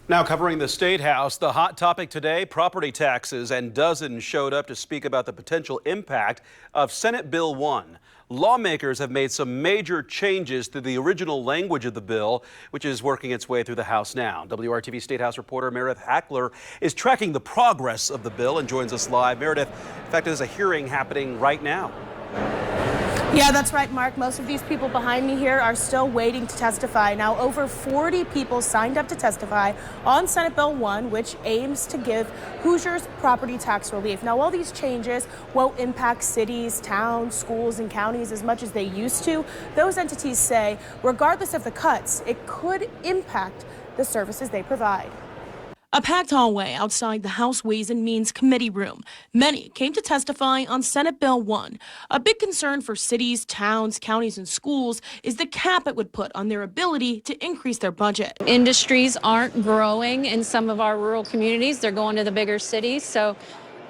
Now covering the State House, the hot topic today, property taxes, and dozens showed up to speak about the potential impact of Senate Bill 1. Lawmakers have made some major changes to the original language of the bill, which is working its way through the House now. WRTV State House reporter Meredith Hackler is tracking the progress of the bill and joins us live. Meredith, in fact, there's a hearing happening right now. Yeah, that's right, Mark. Most of these people behind me here are still waiting to testify. Now, over 40 people signed up to testify on Senate Bill 1, which aims to give Hoosiers property tax relief. Now, all these changes won't impact cities, towns, schools, and counties as much as they used to. Those entities say, regardless of the cuts, it could impact the services they provide. A packed hallway outside the House Ways and Means Committee room. Many came to testify on Senate Bill 1. A big concern for cities, towns, counties, and schools is the cap it would put on their ability to increase their budget. Industries aren't growing in some of our rural communities. They're going to the bigger cities. So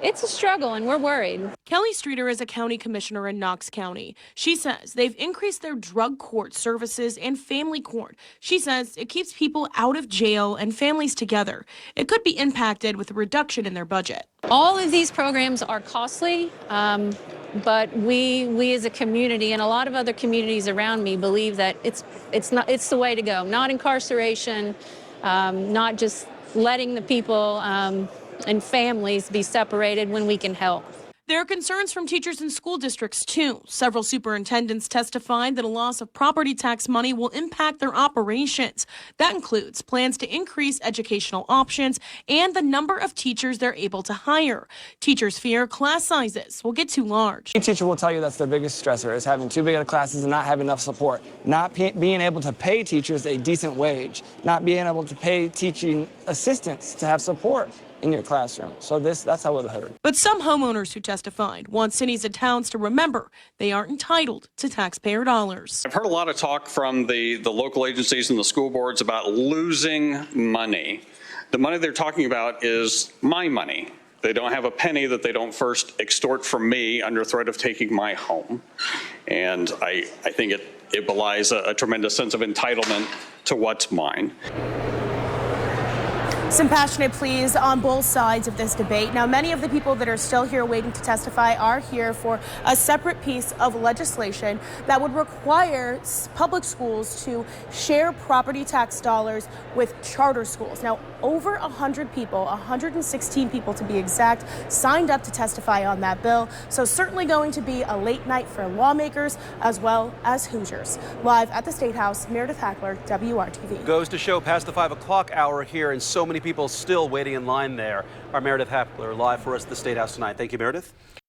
it's a struggle, and we're worried. Kelly Streeter is a county commissioner in Knox County. She says they've increased their drug court services and family court. She says it keeps people out of jail and families together. It could be impacted with a reduction in their budget. All of these programs are costly, but we as a community and a lot of other communities around me believe that it's the way to go. Not incarceration, not just letting the people and families be separated when we can help. There are concerns from teachers in school districts, too. Several superintendents testified that a loss of property tax money will impact their operations. That includes plans to increase educational options and the number of teachers they're able to hire. Teachers fear class sizes will get too large. Any teacher will tell you that's their biggest stressor, is having too big of classes and not having enough support. Not being able to pay teachers a decent wage. Not being able to pay teaching assistants to have support in your classroom. So that's how it hurt. But some homeowners who testified want cities and towns to remember they aren't entitled to taxpayer dollars. I've heard a lot of talk from the local agencies and the school boards about losing money. The money they're talking about is my money. They don't have a penny that they don't first extort from me under threat of taking my home. And I think it belies a tremendous sense of entitlement to what's mine. Some passionate pleas on both sides of this debate. Now, many of the people that are still here waiting to testify are here for a separate piece of legislation that would require public schools to share property tax dollars with charter schools. Now, over 100 people, 116 people to be exact, signed up to testify on that bill. So certainly going to be a late night for lawmakers as well as Hoosiers. Live at the State House, Meredith Hackler, WRTV. Goes to show past the 5 o'clock hour here, and so many people still waiting in line there. Our Meredith Hackler live for us at the State House tonight. Thank you, Meredith.